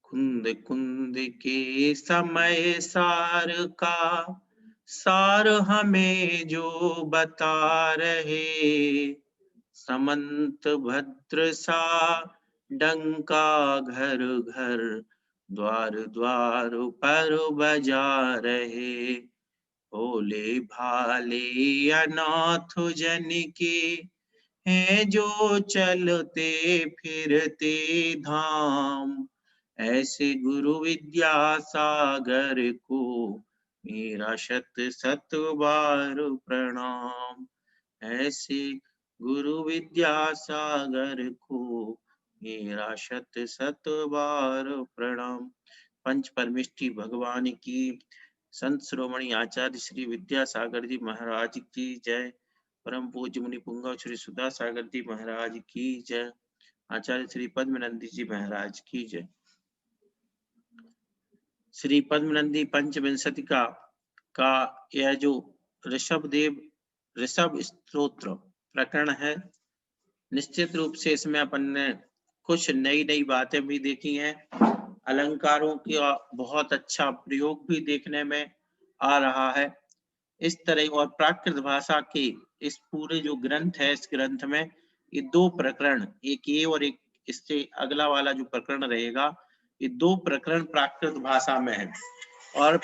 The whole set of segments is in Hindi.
कुंद कुंद के समय सार का सार हमें जो बता रहे, समंत भद्र सा डंका घर घर द्वार द्वार पर बजा रहे। भोले भाले अनाथ जन के हैं जो चलते फिरते धाम, ऐसे गुरु विद्या सागर को मेरा शत शत बार प्रणाम। ऐसे गुरु विद्या सागर को मेरा शत शत बार प्रणाम। पंच परमेष्टि भगवान की, संत शिरोमणि आचार्य श्री विद्यासागर जी महाराज की जय। परम पूज्य मुनि पुंगव श्री सुधा सागर जी महाराज की जय। आचार्य श्री पद्मनंदी जी महाराज की जय। श्री पद्मनंदी पंचविंशति का यह जो ऋषभ स्तोत्र प्रकरण है, निश्चित रूप से इसमें अपन ने कुछ नई नई बातें भी देखी हैं। अलंकारों का बहुत अच्छा प्रयोग भी देखने में आ रहा है। इस तरह और प्राकृत भाषा के इस पूरे जो ग्रंथ है, इस ग्रंथ में ये दो प्रकरण, एक ये और एक इससे अगला वाला जो प्रकरण रहेगा, ये दो प्रकरण प्राकृत भाषा में है। और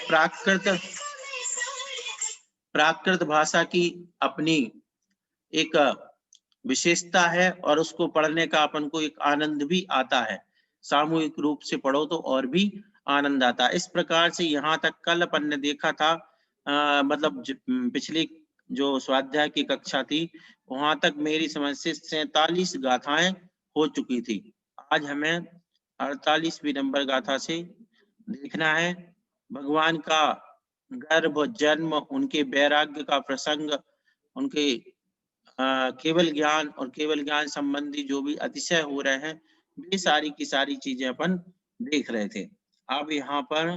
प्राकृत भाषा की अपनी एक विशेषता है और उसको पढ़ने का अपन को एक आनंद भी आता है। सामूहिक रूप से पढ़ो तो और भी आनंद आता है। इस प्रकार से यहाँ तक कल अपन ने देखा था, मतलब पिछली जो स्वाध्याय की कक्षा थी वहां तक मेरी समझ से 47 गाथाएं हो चुकी थी। आज हमें 48वीं नंबर गाथा से देखना है भगवान का गर्भ, जन्म, उनके वैराग्य का प्रसंग, उनके केवल ज्ञान और केवल ज्ञान संबंधी जो भी अतिशय हो रहे हैं, वे सारी की सारी चीजें अपन देख रहे थे। अब यहाँ पर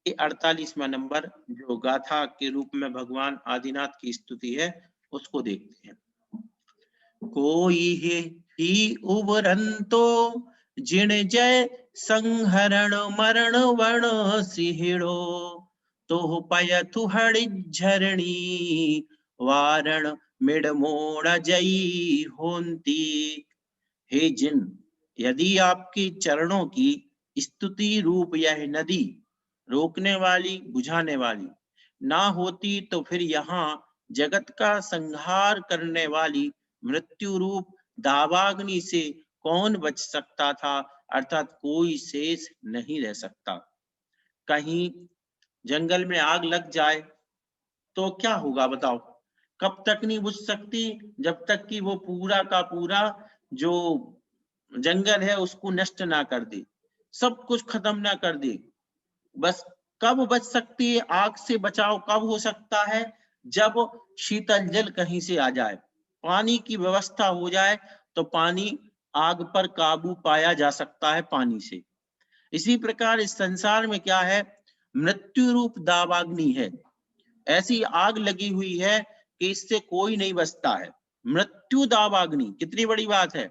48वां नंबर जो गाथा के रूप में भगवान आदिनाथ की स्तुति है उसको देखते हैं। कोई ही उबरंतो जिण जय संहरण मरण वर्ण सिहिड़ो, तो पयथु हरिझरणी वारण मिडमोड़ जई होंती। हे जिन, यदि आपके चरणों की स्तुति रूप यह नदी रोकने वाली बुझाने वाली ना होती तो फिर यहाँ जगत का संहार करने वाली मृत्यु रूप दावाग्नि से कौन बच सकता था, अर्थात कोई शेष नहीं रह सकता। कहीं जंगल में आग लग जाए तो क्या होगा बताओ? कब तक नहीं बुझ सकती? जब तक कि वो पूरा का पूरा जो जंगल है उसको नष्ट ना कर दे, सब कुछ खत्म ना कर दे। बस कब बच सकती है? आग से बचाव कब हो सकता है? जब शीतल जल कहीं से आ जाए, पानी की व्यवस्था हो जाए तो पानी, आग पर काबू पाया जा सकता है पानी से। इसी प्रकार इस संसार में क्या है? मृत्यु रूप दावाग्नि है। ऐसी आग लगी हुई है कि इससे कोई नहीं बचता है। मृत्यु दावाग्नि कितनी बड़ी बात है।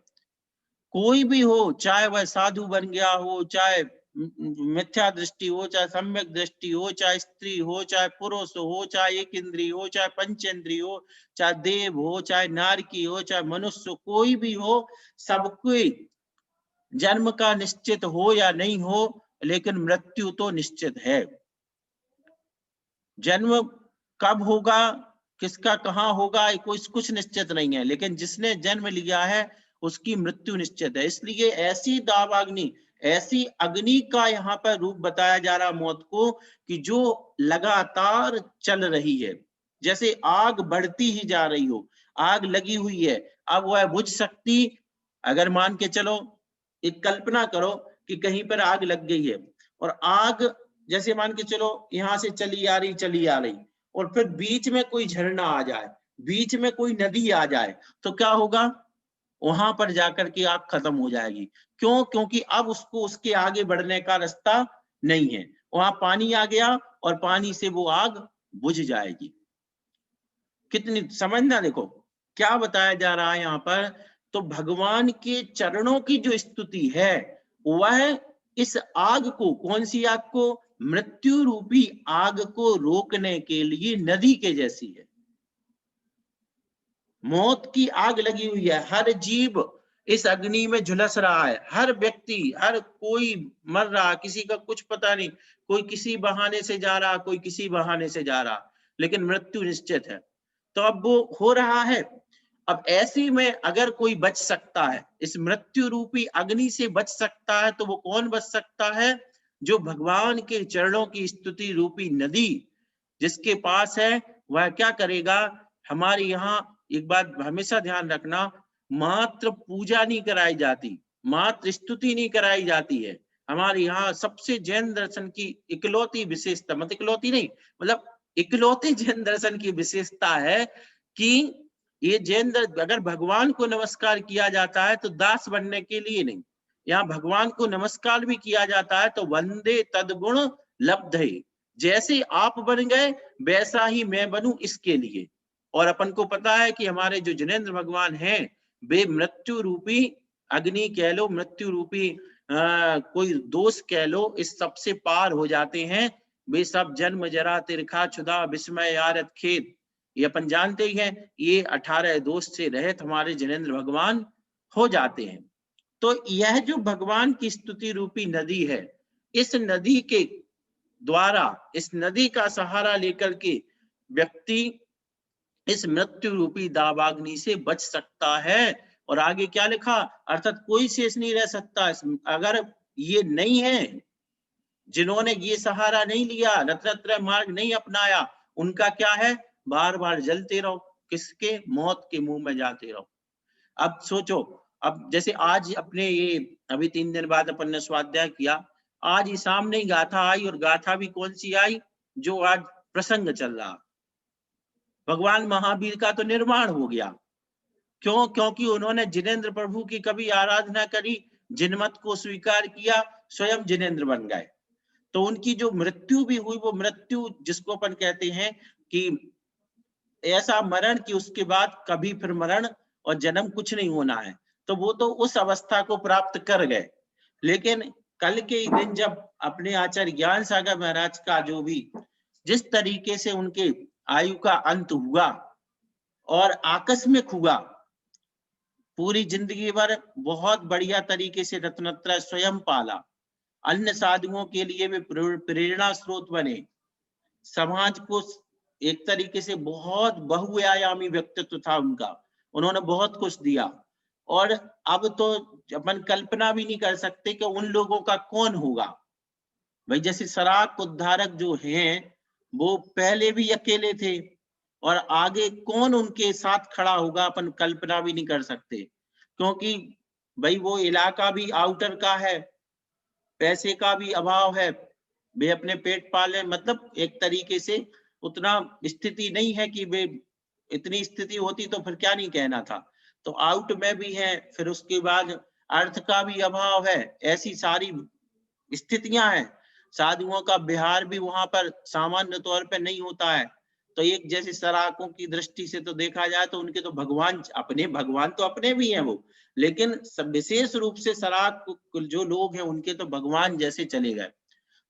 कोई भी हो, चाहे वह साधु बन गया हो, चाहे मिथ्या दृष्टि हो, चाहे सम्यक दृष्टि हो, चाहे स्त्री हो, चाहे पुरुष हो, चाहे एक इंद्रिय हो, चाहे पंचेंद्रिय हो, चाहे देव हो, चाहे नारकी हो, चाहे मनुष्य, कोई भी हो, सबको जन्म का निश्चित हो या नहीं हो, लेकिन मृत्यु तो निश्चित है। जन्म कब होगा, किसका कहाँ होगा, कोई कुछ निश्चित नहीं है, लेकिन जिसने जन्म लिया है उसकी मृत्यु निश्चित है। इसलिए ऐसी दावाग्नि, ऐसी अग्नि का यहाँ पर रूप बताया जा रहा मौत को, कि जो लगातार चल रही है, जैसे आग बढ़ती ही जा रही हो, आग लगी हुई है, अब वह बुझ सकती? अगर मान के चलो, एक कल्पना करो कि कहीं पर आग लग गई है और आग जैसे मान के चलो यहां से चली आ रही और फिर बीच में कोई झरना आ जाए, बीच में कोई नदी आ जाए, तो क्या होगा? वहां पर जाकर के आग खत्म हो जाएगी। क्यों? क्योंकि अब उसको उसके आगे बढ़ने का रास्ता नहीं है, वहां पानी आ गया और पानी से वो आग बुझ जाएगी। कितनी समझना, देखो क्या बताया जा रहा है यहाँ पर। तो भगवान के चरणों की जो स्तुति है वह इस आग को, कौन सी आग को? मृत्यु रूपी आग को रोकने के लिए नदी के जैसी है। मौत की आग लगी हुई है, हर जीव इस अग्नि में झुलस रहा है, हर व्यक्ति, हर कोई मर रहा, किसी का कुछ पता नहीं, कोई किसी बहाने से जा रहा, कोई किसी बहाने से जा रहा, लेकिन मृत्यु निश्चित है। तो अब वो हो रहा है। अब ऐसी में अगर कोई बच सकता है, इस मृत्यु रूपी अग्नि से बच सकता है, तो वो कौन बच सकता है? जो भगवान के चरणों की स्तुति रूपी नदी जिसके पास है, वह क्या करेगा? हमारे यहाँ एक बात हमेशा ध्यान रखना, मात्र पूजा नहीं कराई जाती, मात्र स्तुति नहीं कराई जाती है। हमारे यहाँ सबसे जैन दर्शन की इकलौती विशेषता, मतलब इकलौती नहीं, मतलब इकलौते जैन दर्शन की विशेषता है कि ये अगर भगवान को नमस्कार किया जाता है तो दास बनने के लिए नहीं, यहाँ भगवान को नमस्कार भी किया जाता है तो वंदे तद्गुण लब्धे, जैसे आप बन गए वैसा ही मैं बनूं इसके लिए। और अपन को पता है कि हमारे जो जिनेंद्र भगवान हैं, वे मृत्यु रूपी अग्नि कह लो, मृत्यु रूपी कोई दोष कह लो, इस सबसे पार हो जाते हैं। वे सब जन्म जरा तिरखा क्षुधा विस्मय आरत खेद, ये अपन जानते ही हैं, ये 18 दोष से रहित हमारे जिनेंद्र भगवान हो जाते हैं। तो यह जो भगवान की स्तुति रूपी नदी है, इस नदी के द्वारा, इस नदी का सहारा लेकर के व्यक्ति इस मृत्यु रूपी दावाग्नि से बच सकता है। और आगे क्या लिखा? अर्थात कोई शेष नहीं रह सकता। अगर ये नहीं है, जिन्होंने ये सहारा नहीं लिया, रत्नत्रय मार्ग नहीं अपनाया, उनका क्या है? बार बार जलते रहो, किसके? मौत के मुंह में जाते रहो। अब सोचो, अब जैसे आज अपने ये अभी 3 दिन बाद अपन ने स्वाध्याय किया, आज ही सामने ही गाथा आई, और गाथा भी कौन सी आई? जो आज प्रसंग चल रहा, भगवान महावीर का तो निर्माण हो गया। क्यों? क्योंकि उन्होंने जिनेंद्र प्रभु की कभी आराधना करी, जिनमत को स्वीकार किया, स्वयं जिनेंद्र बन गए। तो उनकी जो मृत्यु भी हुई, वो मृत्यु जिसको अपन कहते हैं कि ऐसा मरण कि उसके बाद कभी फिर मरण और जन्म कुछ नहीं होना है, तो वो तो उस अवस्था को प्राप्त कर गए। लेकिन कल के दिन जब अपने आचार्य ज्ञान सागर महाराज का जो भी जिस तरीके से उनके आयु का अंत हुआ और आकस्मिक हुआ, पूरी जिंदगी भर बहुत बढ़िया तरीके से रत्नत्रय स्वयं पाला, अन्य साधुओं के लिए भी प्रेरणा स्रोत बने, समाज को एक तरीके से बहुत बहुआयामी व्यक्तित्व था उनका, उन्होंने बहुत कुछ दिया। और अब तो अपन कल्पना भी नहीं कर सकते कि उन लोगों का कौन होगा। भाई जैसे सराक उद्धारक जो हैं, वो पहले भी अकेले थे, और आगे कौन उनके साथ खड़ा होगा अपन कल्पना भी नहीं कर सकते, क्योंकि भाई वो इलाका भी आउटर का है, पैसे का भी अभाव है, वे अपने पेट पाले, मतलब एक तरीके से उतना स्थिति नहीं है कि वे, इतनी स्थिति होती तो फिर क्या नहीं कहना था। तो आउट में भी है, फिर उसके बाद अर्थ का भी अभाव है, ऐसी सारी स्थितियां हैं। साधुओं का बिहार भी वहां पर सामान्य तौर पे नहीं होता है। तो एक जैसे सराकों की दृष्टि से तो देखा जाए तो उनके तो भगवान तो अपने भी हैं वो, लेकिन सब विशेष रूप से सराक जो लोग हैं उनके तो भगवान जैसे चले गए।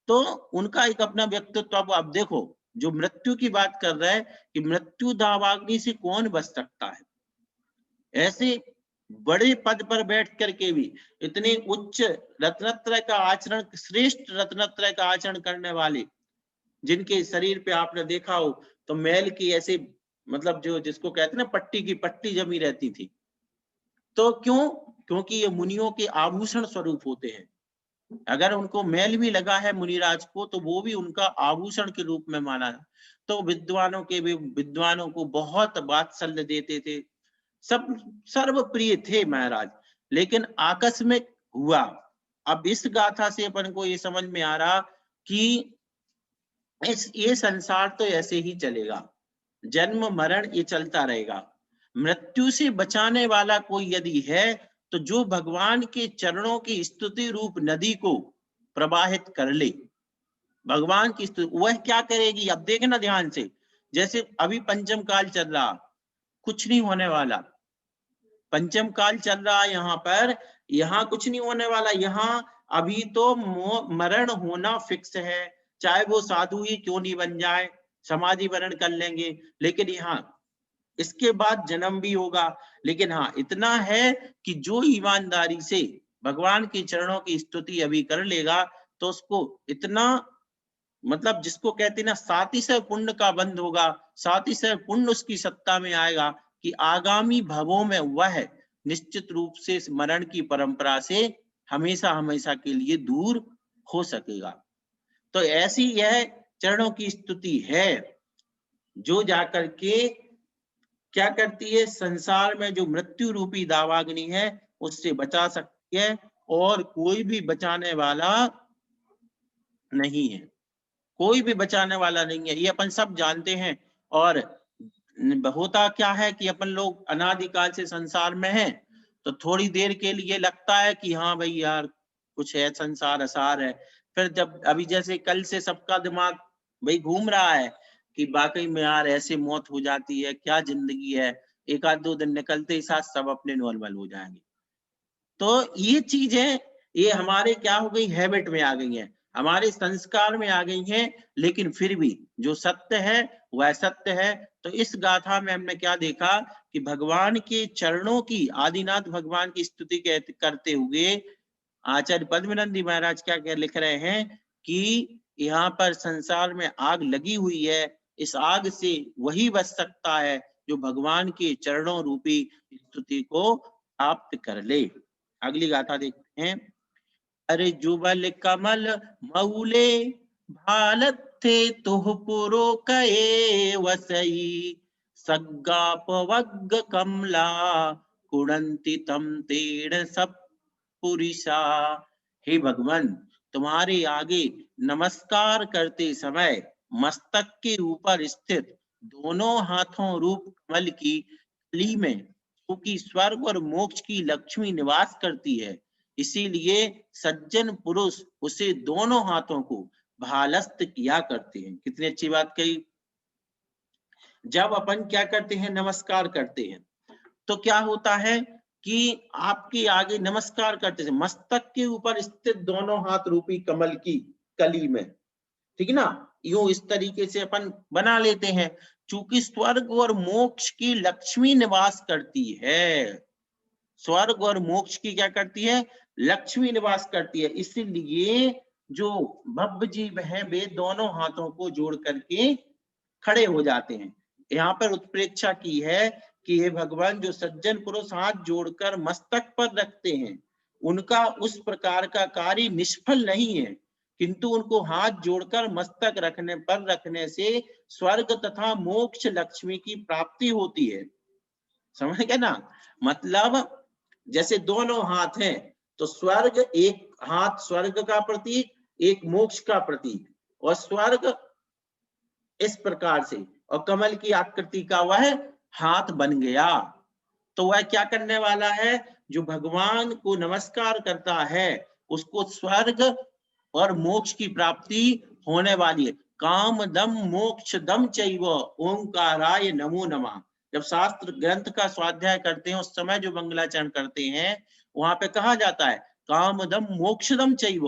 तो उनका एक अपना व्यक्तित्व। अब देखो, जो मृत्यु की बात कर रहे हैं कि मृत्यु दावाग्नि से कौन बच सकता है, ऐसे बड़े पद पर बैठ करके भी इतने उच्च रत्नत्रय का आचरण, श्रेष्ठ रत्नत्रय का आचरण करने वाले, जिनके शरीर पे आपने देखा हो तो मैल की ऐसे, मतलब जो जिसको कहते हैं ना पट्टी की पट्टी जमी रहती थी। तो क्यों? क्योंकि ये मुनियों के आभूषण स्वरूप होते हैं। अगर उनको मैल भी लगा है मुनिराज को, तो वो भी उनका आभूषण के रूप में माना है। तो विद्वानों को बहुत वात्सल्य देते थे, सब सर्व प्रिय थे महाराज। लेकिन आकस्मिक हुआ। अब इस गाथा से अपन को ये समझ में आ रहा कि ये संसार तो ऐसे ही चलेगा, जन्म मरण ये चलता रहेगा। मृत्यु से बचाने वाला कोई यदि है, तो जो भगवान के चरणों की स्तुति रूप नदी को प्रवाहित कर ले, भगवान की स्तुति, वह क्या करेगी? अब देखना ध्यान से, जैसे अभी पंचम काल चल रहा, कुछ नहीं होने वाला। पंचम काल चल रहा है यहाँ पर, यहाँ कुछ नहीं होने वाला। यहाँ अभी तो मरण होना फिक्स है, चाहे वो साधु ही क्यों नहीं बन जाए, समाधि वरण कर लेंगे, लेकिन यहाँ इसके बाद जन्म भी होगा। लेकिन हाँ इतना है कि जो ईमानदारी से भगवान के चरणों की स्तुति अभी कर लेगा तो उसको इतना, मतलब जिसको कहते हैं ना सातिशय पुण्य का बंध होगा, सातिशय पुण्य उसकी सत्ता में आएगा कि आगामी भवों में वह निश्चित रूप से मरण की परंपरा से हमेशा हमेशा के लिए दूर हो सकेगा। तो ऐसी यह चरणों की स्तुति है जो जाकर के क्या करती है, संसार में जो मृत्यु रूपी दावाग्नि है उससे बचा सकती है, और कोई भी बचाने वाला नहीं है, कोई भी बचाने वाला नहीं है, ये अपन सब जानते हैं। और होता क्या है कि अपन लोग अनादिकाल से संसार में हैं, तो थोड़ी देर के लिए लगता है कि हाँ भाई यार कुछ है, संसार असार है। फिर जब अभी जैसे कल से सबका दिमाग भाई घूम रहा है कि वाकई में यार ऐसे मौत हो जाती है, क्या जिंदगी है, एक आध दो दिन निकलते ही साथ सब अपने नॉर्मल हो जाएंगे। तो ये चीजें ये हमारे क्या हो गई, हैबिट में आ गई हैं, हमारे संस्कार में आ गई हैं, लेकिन फिर भी जो सत्य है वह सत्य है। तो इस गाथा में हमने क्या देखा कि भगवान के चरणों की, आदिनाथ भगवान की स्तुति करते हुए आचार्य पद्मनंदी महाराज क्या क्या लिख रहे हैं कि यहाँ पर संसार में आग लगी हुई है, इस आग से वही बच सकता है जो भगवान के चरणों रूपी स्तुति को प्राप्त कर ले। अगली गाथा देखते हैं। अरे जुबल कमल मऊले भालत थे तुह पुरो कये वसई, सग्गाप वग्ग कमला कुड़ंती तम तेड़ सब पुरिषा। हे भगवान, तुम्हारे आगे नमस्कार करते समय मस्तक के ऊपर स्थित दोनों हाथों रूप कमल की कली में, क्योंकि स्वर्ग और मोक्ष की लक्ष्मी निवास करती है, इसीलिए सज्जन पुरुष उसे दोनों हाथों को भालस्त किया करते हैं। कितनी अच्छी बात कही। जब अपन क्या करते हैं, नमस्कार करते हैं, तो क्या होता है कि आपके आगे नमस्कार करते थे मस्तक के ऊपर स्थित दोनों हाथ रूपी कमल की कली में, ठीक है ना, यूं इस तरीके से अपन बना लेते हैं। चूंकि स्वर्ग और मोक्ष की लक्ष्मी निवास करती है, स्वर्ग और मोक्ष की क्या करती है, लक्ष्मी निवास करती है, इसीलिए जो भव्य जीव है वे दोनों हाथों को जोड़ करके खड़े हो जाते हैं। यहाँ पर उत्प्रेक्षा की है कि हे भगवान, जो सज्जन पुरुष हाथ जोड़कर मस्तक पर रखते हैं उनका उस प्रकार का कार्य निष्फल नहीं है, किंतु उनको हाथ जोड़कर मस्तक रखने से स्वर्ग तथा मोक्ष लक्ष्मी की प्राप्ति होती है। समझ गए ना, मतलब जैसे दोनों हाथ हैं तो स्वर्ग, एक हाथ स्वर्ग का प्रतीक, एक मोक्ष का प्रतीक, और स्वर्ग इस प्रकार से और कमल की आकृति का वह हाथ बन गया। तो वह क्या करने वाला है, जो भगवान को नमस्कार करता है उसको स्वर्ग और मोक्ष की प्राप्ति होने वाली है। काम दम मोक्ष दम चैव ओंकाराय नमो नमः। जब शास्त्र ग्रंथ का स्वाध्याय करते हैं उस समय जो मंगलाचरण करते हैं वहां पे कहा जाता है काम दम मोक्ष दम चैव,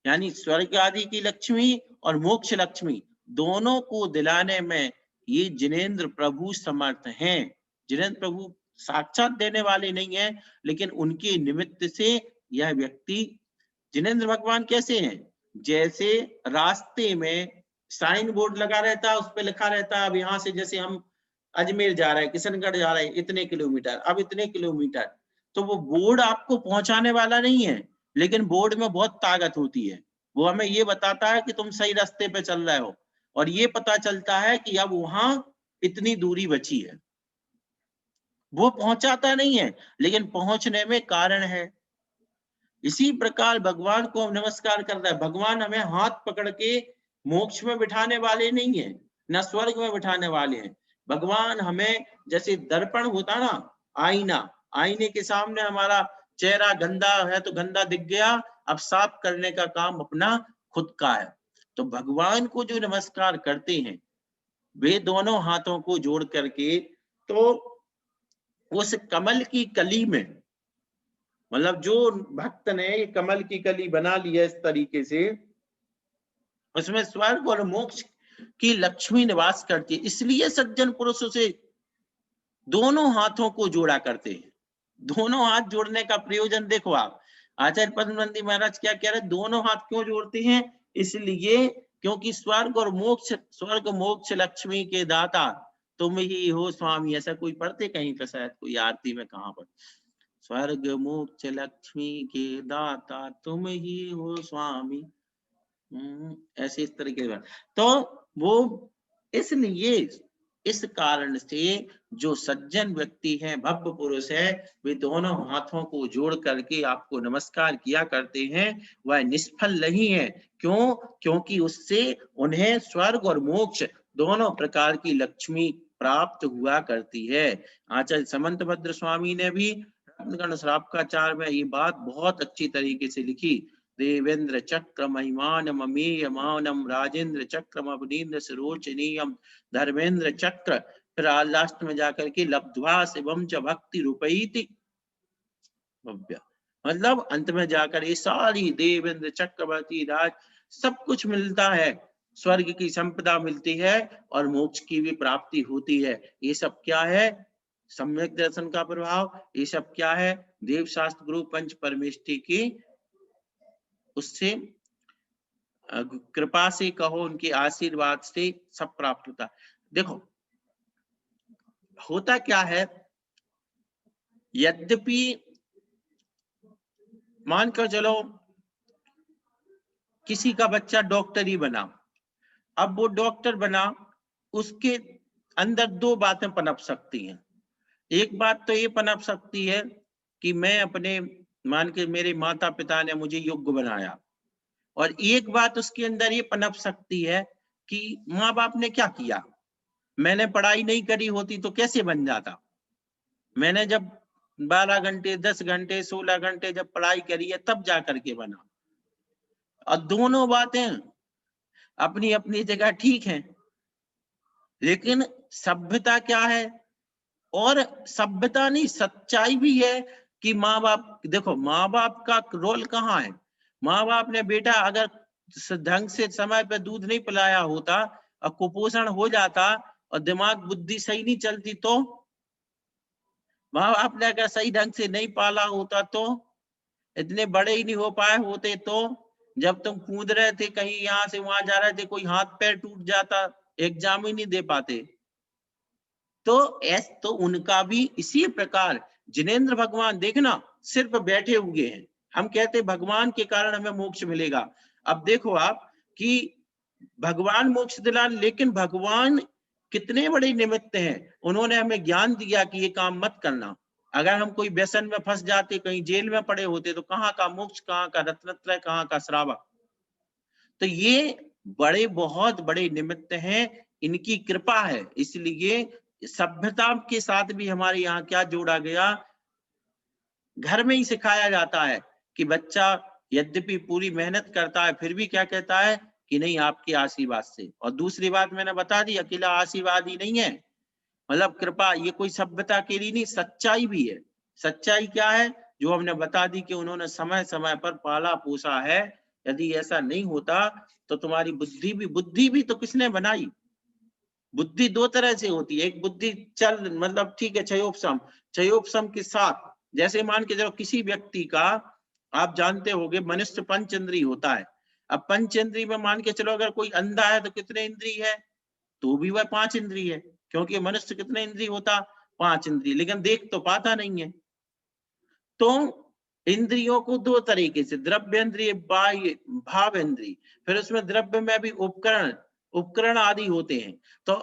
यानी स्वर्ग आदि की लक्ष्मी और मोक्ष लक्ष्मी दोनों को दिलाने में ये जिनेंद्र प्रभु समर्थ हैं। जिनेंद्र प्रभु साक्षात देने वाले नहीं है, लेकिन उनके निमित्त से यह व्यक्ति, जिनेंद्र भगवान कैसे हैं, जैसे रास्ते में साइन बोर्ड लगा रहता है, उस पर लिखा रहता है अब यहाँ से जैसे हम अजमेर जा रहे हैं, किशनगढ़ जा रहे हैं इतने किलोमीटर, अब इतने किलोमीटर, तो वो बोर्ड आपको पहुंचाने वाला नहीं है, लेकिन बोर्ड में बहुत ताकत होती है, वो हमें ये बताता है कि तुम सही रास्ते पे चल रहे हो, और ये पता चलता है कि अब वहां इतनी दूरी बची है। वो पहुंचाता नहीं है लेकिन पहुंचने में कारण है। इसी प्रकार भगवान को हम नमस्कार कर रहे हैं, भगवान हमें हाथ पकड़ के मोक्ष में बिठाने वाले नहीं है, न स्वर्ग में बिठाने वाले हैं। भगवान हमें जैसे दर्पण होता ना, आईना, आईने के सामने हमारा चेहरा गंदा है तो गंदा दिख गया, अब साफ करने का काम अपना खुद का है। तो भगवान को जो नमस्कार करते हैं वे दोनों हाथों को जोड़ करके, तो उस कमल की कली में मतलब जो भक्त ने ये कमल की कली बना ली है इस तरीके से, उसमें स्वर्ग और मोक्ष की लक्ष्मी निवास करती है। इसलिए सज्जन पुरुषों से दोनों हाथों को जोड़ा करते हैं। दोनों हाथ जोड़ने का प्रयोजन देखो आप, आचार्य पद्मनंदी महाराज क्या कह रहे हैं, दोनों हाथ क्यों जोड़ते हैं? इसलिए क्योंकि स्वर्ग और मोक्ष, स्वर्ग मोक्ष लक्ष्मी के दाता तुम ही हो स्वामी। ऐसा कोई पढ़ते कहीं पे, शायद कोई आरती में, कहां पर, स्वर्ग मोक्ष लक्ष्मी के दाता तुम ही हो स्वामी, ऐसे इस तरीके का। तो वो इसलिए इस कारण से जो सज्जन व्यक्ति है, भव्य पुरुष है, वे दोनों हाथों को जोड़ करके आपको नमस्कार किया करते हैं, वह निष्फल नहीं है। क्यों? क्योंकि उससे उन्हें स्वर्ग और मोक्ष दोनों प्रकार की लक्ष्मी प्राप्त हुआ करती है। आचार्य समंत भद्र स्वामी ने भी रत्नगण श्रावकाचार में ये बात बहुत अच्छी तरीके से लिखी। देवेंद्र चक्र महिमान ममेय मानम राजेंद्र चक्रम अवनीन्द्र सरोचनीयम धर्मेंद्र चक्र, फिर लास्ट में जाकर के लब्ध्वा शिवम च भक्ति रूपैति भव्य, मतलब अंत में जाकर ये सारी देवेंद्र चक्रवर्ती राज सब कुछ मिलता है, स्वर्ग की संपदा मिलती है और मोक्ष की भी प्राप्ति होती है। ये सब क्या है? सम्यक दर्शन का प्रभाव। ये सब क्या है? देव शास्त्र गुरु पंच परमेष्टि की उससे कृपा से कहो, उनके आशीर्वाद से सब प्राप्त होता। देखो होता क्या है, यद्यपि मानकर चलो किसी का बच्चा डॉक्टर ही बना, अब वो डॉक्टर बना, उसके अंदर दो बातें पनप सकती हैं। एक बात तो ये पनप सकती है कि मैं अपने, मान के मेरे माता पिता ने मुझे योग्य बनाया, और एक बात उसके अंदर ये पनप सकती है कि माँ बाप ने क्या किया, मैंने पढ़ाई नहीं करी होती तो कैसे बन जाता, मैंने जब 12 घंटे 10 घंटे 16 घंटे जब पढ़ाई करी है तब जा करके बना। और दोनों बातें अपनी अपनी जगह ठीक हैं, लेकिन सभ्यता क्या है, और सभ्यता नहीं सच्चाई भी है कि माँ बाप, देखो माँ बाप का रोल कहाँ है, माँ बाप ने बेटा अगर ढंग से समय पे दूध नहीं पिलाया होता और कुपोषण हो जाता और दिमाग बुद्धि सही नहीं चलती तो, माँ बाप ने अगर सही ढंग से नहीं पाला होता तो, इतने बड़े ही नहीं हो पाए होते तो, जब तुम कूद रहे थे कहीं यहाँ से वहां जा रहे थे, कोई हाथ पैर टूट जाता, एग्जाम ही नहीं दे पाते। तो उनका भी इसी प्रकार जिनेंद्र भगवान देखना सिर्फ बैठे हुए हैं, हम कहते भगवान के कारण हमें मोक्ष मिलेगा। अब देखो आप कि भगवान मोक्ष दिलान, लेकिन भगवान कितने बड़े निमित्त हैं, उन्होंने हमें ज्ञान दिया कि ये काम मत करना। अगर हम कोई व्यसन में फंस जाते, कहीं जेल में पड़े होते, तो कहाँ का मोक्ष, कहाँ का रत्नत्रय, कहाँ का श्रावक। तो ये बड़े बहुत बड़े निमित्त हैं, इनकी कृपा है। इसलिए सभ्यता के साथ भी हमारे यहाँ क्या जोड़ा गया, घर में ही सिखाया जाता है कि बच्चा यद्यपि पूरी मेहनत करता है फिर भी क्या कहता है कि नहीं आपके आशीर्वाद से। और दूसरी बात मैंने बता दी, अकेला आशीर्वाद ही नहीं है, मतलब कृपा, ये कोई सभ्यता के लिए नहीं, सच्चाई भी है। सच्चाई क्या है, जो हमने बता दी कि उन्होंने समय समय पर पाला पोसा है। यदि ऐसा नहीं होता तो तुम्हारी बुद्धि भी तो किसने बनाई, बुद्धि दो तरह से होती है, एक बुद्धि चल मतलब ठीक है क्षयोपशम के साथ, जैसे मान के चलो किसी व्यक्ति का, आप जानते होंगे मनुष्य पंचेंद्रिय होता है। अब पंचेंद्रिय में मान के चलो अगर कोई अंधा है तो कितने इंद्रिय है, तो भी वह 5 इंद्रिय है, क्योंकि मनुष्य कितने इंद्रिय होता, 5 इंद्रिय, लेकिन देख तो पाता नहीं है। तो इंद्रियों को दो तरीके से, द्रव्य इंद्रिय, बाह्य भाव इंद्रिय, फिर उसमें द्रव्य में भी उपकरण आदि होते हैं। तो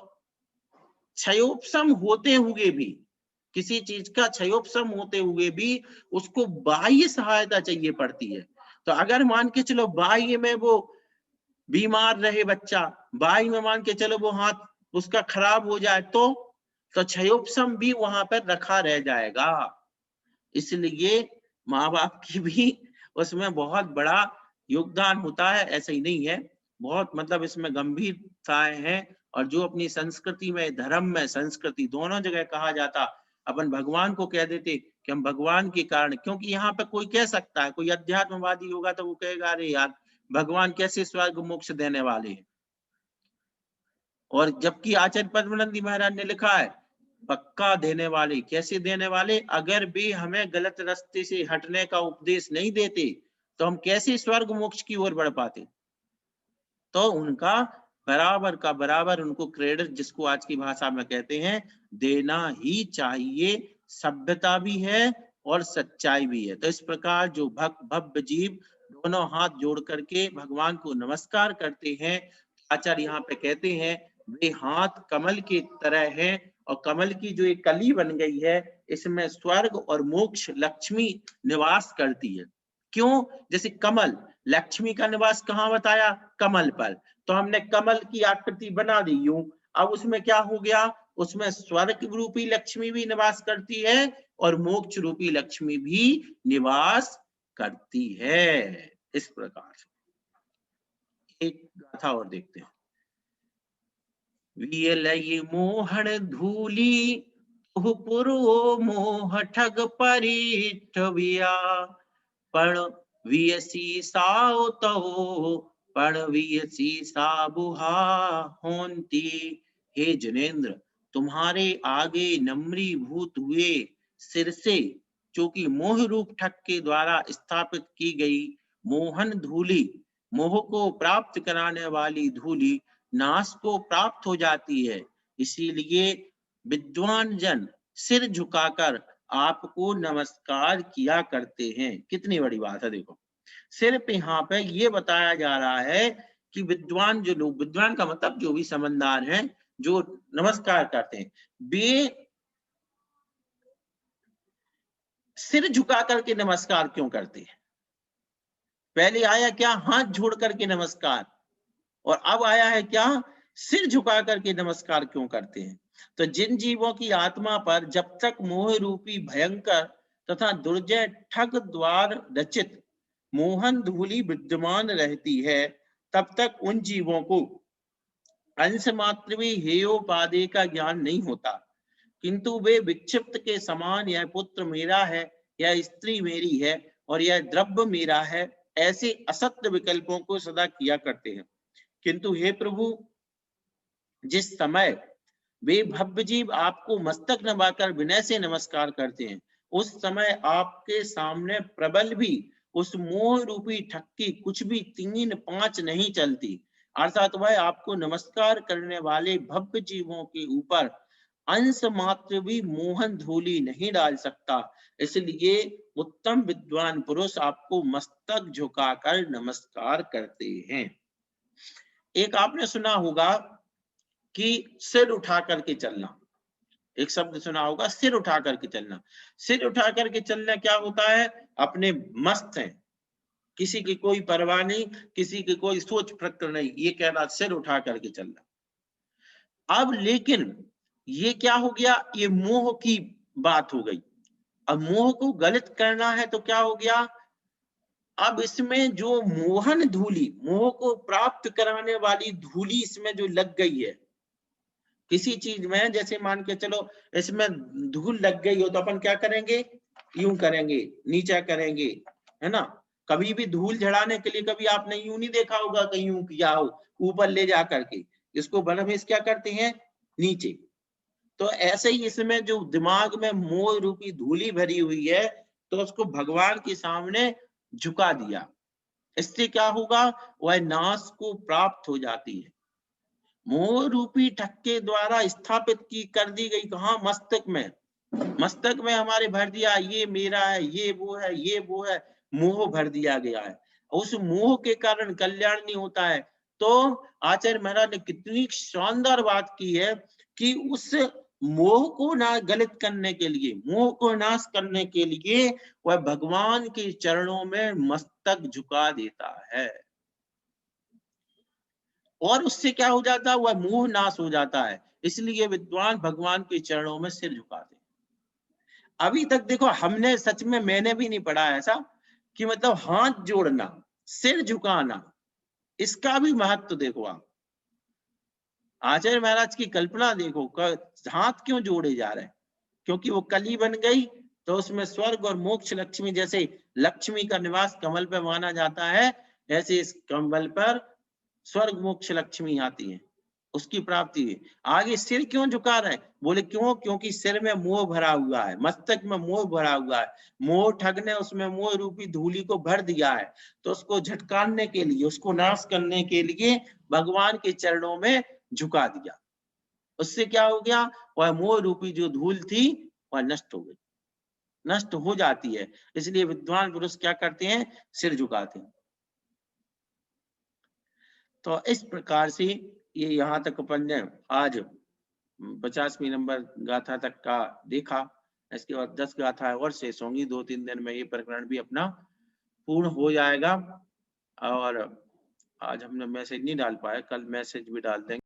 क्षयोपशम होते हुए भी, किसी चीज का क्षयोपशम होते हुए भी उसको बाह्य सहायता चाहिए पड़ती है। तो अगर मान के चलो बाह्य में वो बीमार रहे बच्चा, बाह्य में मान के चलो वो हाथ उसका खराब हो जाए, तो क्षयोपशम भी वहां पर रखा रह जाएगा। इसलिए माँ बाप की भी उसमें बहुत बड़ा योगदान होता है, ऐसा ही नहीं है, बहुत मतलब इसमें गंभीरताएं हैं। और जो अपनी संस्कृति में, धर्म में, संस्कृति दोनों जगह कहा जाता, अपन भगवान को कह देते कि हम भगवान के कारण, क्योंकि यहाँ पे कोई कह सकता है, कोई अध्यात्मवादी होगा तो वो कहेगा अरे यार भगवान कैसे स्वर्ग मोक्ष देने वाले हैं, और जबकि आचार्य पद्मनंदी महाराज ने लिखा है पक्का देने वाले। कैसे देने वाले? अगर भी हमें गलत रास्ते से हटने का उपदेश नहीं देते तो हम कैसे स्वर्ग मोक्ष की ओर बढ़ पाते। तो उनका बराबर का बराबर उनको क्रेडिट, जिसको आज की भाषा में कहते हैं, देना ही चाहिए। सभ्यता भी है और सच्चाई भी है। तो इस प्रकार जो भव्य जीव दोनों हाथ जोड़ करके भगवान को नमस्कार करते हैं, आचार्य यहाँ पे कहते हैं वे हाथ कमल की तरह है, और कमल की जो एक कली बन गई है इसमें स्वर्ग और मोक्ष लक्ष्मी निवास करती है। क्यों? जैसे कमल, लक्ष्मी का निवास कहाँ बताया? कमल पर। तो हमने कमल की आकृति बना दी यूं, अब उसमें क्या हो गया? उसमें स्वर्ग रूपी लक्ष्मी भी निवास करती है और मोक्ष रूपी लक्ष्मी भी निवास करती है। इस प्रकार से एक गाथा और देखते हैं। वियलय मोहन धूली तुह पुरो मोह ठग परिठविया, पण वियसी साओ तो पण वियसी साबुहा होंती। हे जनेन्द्र, तुम्हारे आगे नम्री भूत हुए सिर से, जो कि मोह रूप ठग के द्वारा स्थापित की गई मोहन धूली, मोह को प्राप्त कराने वाली धूली नाश को प्राप्त हो जाती है। इसीलिए विद्वान जन सिर झुकाकर आपको नमस्कार किया करते हैं। कितनी बड़ी बात है, देखो सिर्फ यहाँ पे ये बताया जा रहा है कि विद्वान जो लोग, विद्वान का मतलब जो भी समझदार हैं, जो नमस्कार करते हैं, वे सिर झुका करके नमस्कार क्यों करते हैं? पहले आया क्या? हाथ जोड़ करके नमस्कार, और अब आया है क्या? सिर झुका करके नमस्कार क्यों करते हैं? तो जिन जीवों की आत्मा पर जब तक मोह रूपी भयंकर तथा दुर्जय ठग द्वार रचित मोहन धूली विद्यमान रहती है, तब तक उन जीवों को अंश मात्र भी हेयोपादे का ज्ञान नहीं होता, किंतु वे विक्षिप्त के समान यह पुत्र मेरा है, यह स्त्री मेरी है और यह द्रव्य मेरा है, ऐसे असत्य विकल्पों को सदा किया करते हैं। किंतु हे प्रभु, जिस समय वे भव्य जीव आपको मस्तक नवाकर विनय से नमस्कार करते हैं, उस समय आपके सामने प्रबल भी उस मोह रूपी ठक्की कुछ भी 3-5 नहीं चलती, अर्थात वह आपको नमस्कार करने वाले भव्य जीवों के ऊपर अंश मात्र भी मोहन धूली नहीं डाल सकता। इसलिए उत्तम विद्वान पुरुष आपको मस्तक झुकाकर नमस्कार करते हैं। एक आपने सुना होगा कि सिर उठा करके चलना, एक शब्द सुना होगा, सिर उठा करके चलना। सिर उठा करके चलना क्या होता है? अपने मस्त हैं, किसी की कोई परवाह नहीं, किसी की कोई सोच फिक्र नहीं, ये कह रहा सिर उठा करके चलना। अब लेकिन ये क्या हो गया? ये मोह की बात हो गई। अब मोह को गलत करना है तो क्या हो गया? अब इसमें जो मोहन धूली, मोह को प्राप्त कराने वाली धूली इसमें जो लग गई है, किसी चीज में जैसे मान के चलो इसमें धूल लग गई हो तो अपन क्या करेंगे? यूं करेंगे, नीचा करेंगे, है ना? कभी भी धूल झड़ाने के लिए कभी आपने यूं नहीं देखा होगा कहीं यूं किया हो, ऊपर ले जा करके, इसको बरहमेश क्या करते हैं? नीचे। तो ऐसे ही इसमें जो दिमाग में मोह रूपी धूली भरी हुई है, तो उसको भगवान के सामने झुका दिया। इससे क्या होगा? वह नाश को प्राप्त हो जाती है। मोह रूपी ठक्के द्वारा स्थापित की कर दी गई, कहा? मस्तक में। मस्तक में हमारे भर दिया, ये मेरा है, ये वो है, ये वो है, मोह भर दिया गया है। उस मोह के कारण कल्याण नहीं होता है। तो आचार्य महाराज ने कितनी शानदार बात की है कि उस मोह को ना गलत करने के लिए, मोह को नाश करने के लिए वह भगवान के चरणों में मस्तक झुका देता है, और उससे क्या हो जाता है? वह मोह नाश हो जाता है। इसलिए विद्वान भगवान के चरणों में सिर झुकाते हैं। अभी तक देखो हमने, सच में मैंने भी नहीं पढ़ा ऐसा कि मतलब हाथ जोड़ना, सिर झुकाना, इसका भी महत्व देखो आप। आचार्य महाराज की कल्पना देखो, हाथ क्यों जोड़े जा रहे हैं? क्योंकि वो कली बन गई तो उसमें स्वर्ग और मोक्ष लक्ष्मी, जैसे लक्ष्मी का निवास कमल पे माना जाता है, ऐसे इस कमल पर स्वर्ग मोक्ष लक्ष्मी आती है, उसकी प्राप्ति है। आगे सिर क्यों झुका रहे? बोले क्यों? क्योंकि सिर में मोह भरा हुआ है, मस्तक में मोह भरा हुआ है। मोह ठग ने उसमें मोह रूपी धूली को भर दिया है, तो उसको झटकारने के लिए, उसको नाश करने के लिए भगवान के चरणों में झुका दिया। उससे क्या हो गया? वह मोह रूपी जो धूल थी वह नष्ट हो गई, नष्ट हो जाती है। इसलिए विद्वान पुरुष क्या करते हैं? सिर झुकाते हैं। तो इस प्रकार से ये यहाँ तक अपन ने आज 50वीं नंबर गाथा तक का देखा। इसके बाद 10 गाथा और शेष होंगी, 2-3 दिन में ये प्रकरण भी अपना पूर्ण हो जाएगा। और आज हमने मैसेज नहीं डाल पाया, कल मैसेज भी डाल देंगे।